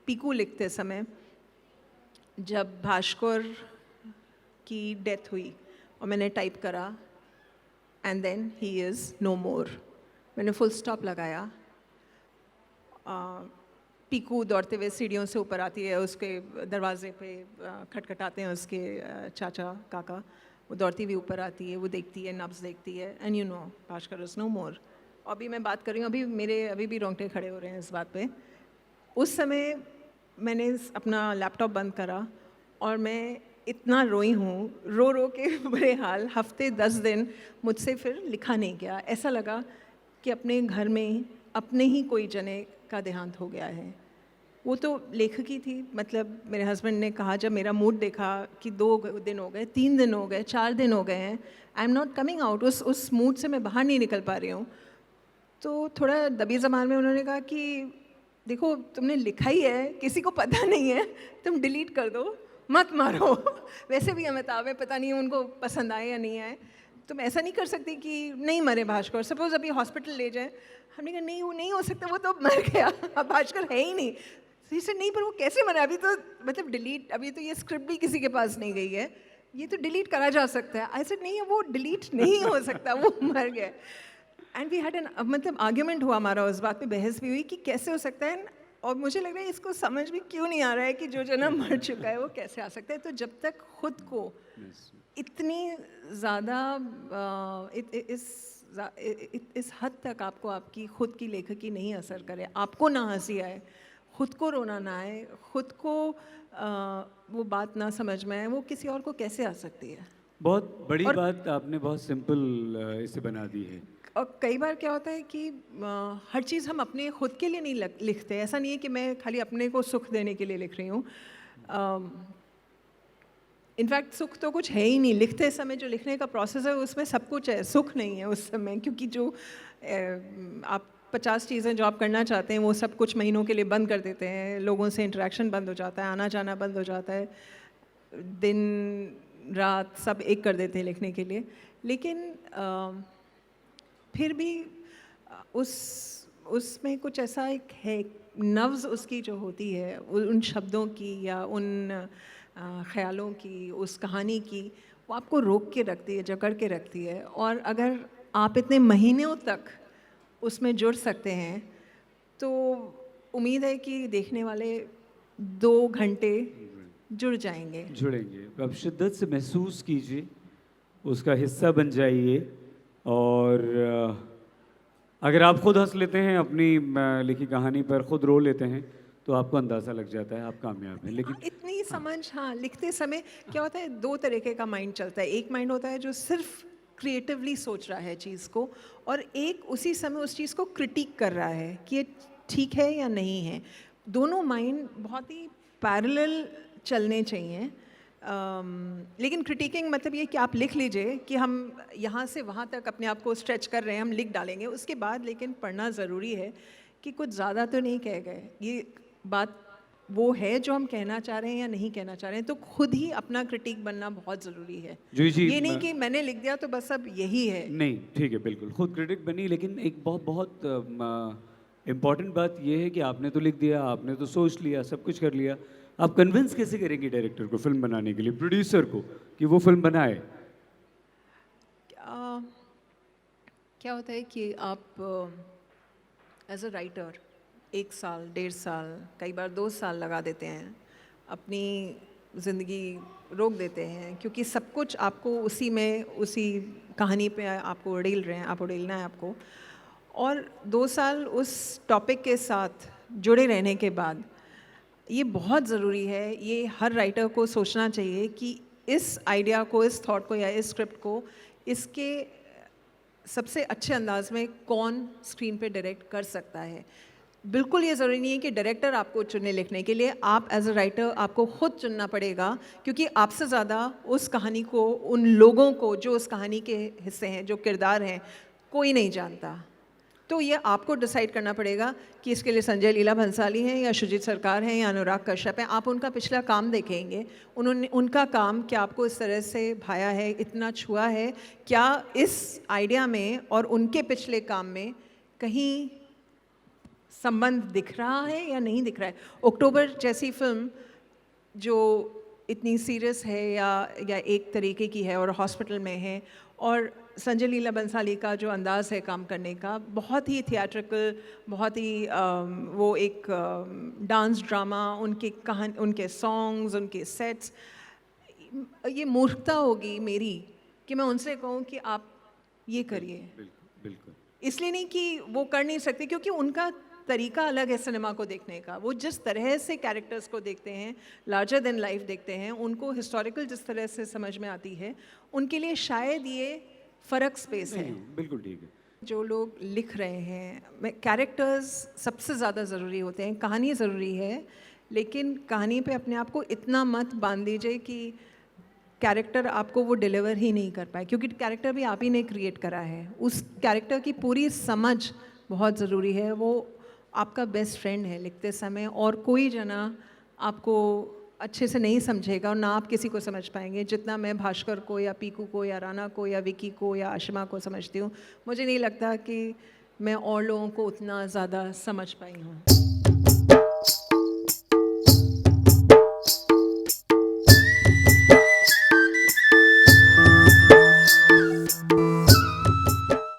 पीकू लिखते समय जब भास्कर की डेथ हुई और मैंने टाइप करा and then he is no more, मैंने फुल स्टॉप लगाया। पीकू दौड़ते हुए सीढ़ियों से ऊपर आती है, उसके दरवाजे पे खटखटाते हैं उसके चाचा काका, वो दौड़ती हुई ऊपर आती है, वो देखती है, नब्ज़ देखती है, and you know Bhaskar is no more. अभी मैं बात कर रही हूँ, अभी भी रोंगटे खड़े हो रहे हैं इस बात पे। उस समय मैंने अपना लैपटॉप बंद करा और मैं इतना रोई हूँ, रो रो के बुरे हाल। हफ्ते 10 दिन मुझसे फिर लिखा नहीं गया। ऐसा लगा कि अपने घर में अपने ही कोई जने का देहांत हो गया है। वो तो लेखकी थी, मतलब मेरे हस्बैंड ने कहा जब मेरा मूड देखा कि 2 दिन हो गए, 3 दिन हो गए, 4 दिन हो गए हैं, I am not coming out, उस मूड से मैं बाहर नहीं निकल पा रही हूँ। तो थोड़ा दबी ज़बान में उन्होंने कहा कि देखो तुमने लिखा ही है, किसी को पता नहीं है, तुम डिलीट कर दो, मत मारो। वैसे भी अमिताभ है, पता नहीं उनको पसंद आए या नहीं आए, तुम ऐसा नहीं कर सकती कि नहीं मरे भास्कर, सपोज अभी हॉस्पिटल ले जाए। हमने कहा नहीं, वो नहीं हो सकता, वो तो मर गया, अब भास्कर है ही नहीं। से नहीं, पर वो कैसे मरा, अभी तो मतलब डिलीट, अभी तो ये स्क्रिप्ट भी किसी के पास नहीं गई है, ये तो डिलीट करा जा सकता है। ऐसे नहीं है, वो डिलीट नहीं हो सकता, वो मर गए। एंड वी हैड एन, मतलब आर्ग्यूमेंट हुआ हमारा, उस बात पे बहस भी हुई कि कैसे हो सकता है। और मुझे लग रहा है इसको समझ भी क्यों नहीं आ रहा है कि जो जना मर चुका है वो कैसे आ सकता है। तो जब तक खुद को इतनी ज़्यादा इस हद तक आपको आपकी खुद की लेखकी नहीं असर करे, आपको ना हंसी आए, खुद को रोना ना आए, खुद को वो बात ना समझ में आए, वो किसी और को कैसे आ सकती है। बहुत बड़ी और बात आपने बहुत सिंपल इसे बना दी है। और कई बार क्या होता है कि हर चीज़ हम अपने खुद के लिए नहीं लिखते। ऐसा नहीं है कि मैं खाली अपने को सुख देने के लिए लिख रही हूँ। इनफैक्ट सुख तो कुछ है ही नहीं, लिखते समय जो लिखने का प्रोसेस है उसमें सब कुछ है, सुख नहीं है उस समय, क्योंकि जो आप 50 चीज़ें जो आप करना चाहते हैं वो सब कुछ महीनों के लिए बंद कर देते हैं, लोगों से इंटरेक्शन बंद हो जाता है, आना जाना बंद हो जाता है, दिन रात सब एक कर देते हैं लिखने के लिए। लेकिन फिर भी उसमें कुछ ऐसा एक है, नब्ज़ उसकी जो होती है उन शब्दों की या उन ख़्यालों की, उस कहानी की, वो आपको रोक के रखती है, जकड़ के रखती है। और अगर आप इतने महीनों तक उसमें जुड़ सकते हैं तो उम्मीद है कि देखने वाले 2 घंटे जुड़ जाएंगे, जुड़ेंगे। अब शिद्दत से महसूस कीजिए, उसका हिस्सा बन जाइए। और अगर आप खुद हंस लेते हैं अपनी लिखी कहानी पर, खुद रो लेते हैं, तो आपको अंदाज़ा लग जाता है आप कामयाब हैं। लेकिन इतनी समझ, हाँ, लिखते समय क्या होता है, 2 तरीके का माइंड चलता है। एक माइंड होता है जो सिर्फ क्रिएटिवली सोच रहा है चीज़ को, और एक उसी समय उस चीज़ को क्रिटिक कर रहा है कि ये ठीक है या नहीं है। दोनों माइंड बहुत ही पैरेलल चलने चाहिए। लेकिन क्रिटिकिंग मतलब ये कि आप लिख लीजिए कि हम यहाँ से वहाँ तक अपने आप को स्ट्रेच कर रहे हैं, हम लिख डालेंगे, उसके बाद लेकिन पढ़ना ज़रूरी है कि कुछ ज़्यादा तो नहीं कह गए, ये बात वो है जो हम कहना चाह रहे हैं या नहीं कहना चाह रहे हैं। तो खुद ही अपना क्रिटिक बनना बहुत ज़रूरी है। जी ये नहीं कि मैंने लिख दिया तो बस अब यही है। नहीं, ठीक है, बिल्कुल खुद क्रिटिक बनी। लेकिन एक बहुत बहुत इम्पॉर्टेंट बात यह है कि आपने तो लिख दिया, आपने तो सोच लिया, सब कुछ कर लिया, आप कन्विंस कैसे करेंगे डायरेक्टर को फिल्म बनाने के लिए, प्रोड्यूसर को, कि वो फिल्म बनाए? क्या होता है कि आप एज अ राइटर 1 साल, 1.5 साल, कई बार 2 साल लगा देते हैं, अपनी ज़िंदगी रोक देते हैं, क्योंकि सब कुछ आपको उसी में, उसी कहानी पे आपको उड़ेल रहे हैं, आप उड़ेलना है आपको। और 2 साल उस टॉपिक के साथ जुड़े रहने के बाद ये बहुत ज़रूरी है, ये हर राइटर को सोचना चाहिए कि इस आइडिया को, इस थॉट को या इस स्क्रिप्ट को, इसके सबसे अच्छे अंदाज में कौन स्क्रीन पे डायरेक्ट कर सकता है। बिल्कुल ये ज़रूरी नहीं है कि डायरेक्टर आपको चुने लिखने के लिए, आप एज अ राइटर आपको खुद चुनना पड़ेगा, क्योंकि आपसे ज़्यादा उस कहानी को, उन लोगों को जो उस कहानी के हिस्से हैं, जो किरदार हैं, कोई नहीं जानता। तो ये आपको डिसाइड करना पड़ेगा कि इसके लिए संजय लीला भंसाली हैं या शुजीत सरकार हैं या अनुराग कश्यप हैं। आप उनका पिछला काम देखेंगे, उन्होंने, उनका काम क्या आपको इस तरह से भाया है, इतना छुआ है, क्या इस आइडिया में और उनके पिछले काम में कहीं संबंध दिख रहा है या नहीं दिख रहा है। अक्टूबर जैसी फिल्म जो इतनी सीरियस है या एक तरीके की है और हॉस्पिटल में है, और संजय लीला बंसाली का जो अंदाज़ है काम करने का, बहुत ही थिएट्रिकल, बहुत ही वो एक डांस ड्रामा, उनके कहानी, उनके सॉन्ग्स, उनके सेट्स, ये मूर्खता होगी मेरी कि मैं उनसे कहूँ कि आप ये करिए। बिल्कुल बिल्कुल। इसलिए नहीं कि वो कर नहीं सकते, क्योंकि उनका तरीका अलग है सिनेमा को देखने का। वो जिस तरह से कैरेक्टर्स को देखते हैं, लार्जर देन लाइफ देखते हैं, उनको हिस्टोरिकल जिस तरह से समझ में आती है, उनके लिए शायद ये फ़र्क स्पेस है। नहीं, बिल्कुल ठीक है। जो लोग लिख रहे हैं, कैरेक्टर्स सबसे ज़्यादा ज़रूरी होते हैं, कहानी ज़रूरी है, लेकिन कहानी पे अपने आप को इतना मत बांध दीजिए कि कैरेक्टर आपको वो डिलीवर ही नहीं कर पाए, क्योंकि कैरेक्टर भी आप ही ने क्रिएट करा है। उस कैरेक्टर की पूरी समझ बहुत ज़रूरी है। वो आपका बेस्ट फ्रेंड है लिखते समय, और कोई जना आपको अच्छे से नहीं समझेगा और ना आप किसी को समझ पाएंगे। जितना मैं भास्कर को या पीकू को या राना को या विकी को या आशिमा को समझती हूँ, मुझे नहीं लगता कि मैं और लोगों को उतना ज़्यादा समझ पाई हूँ।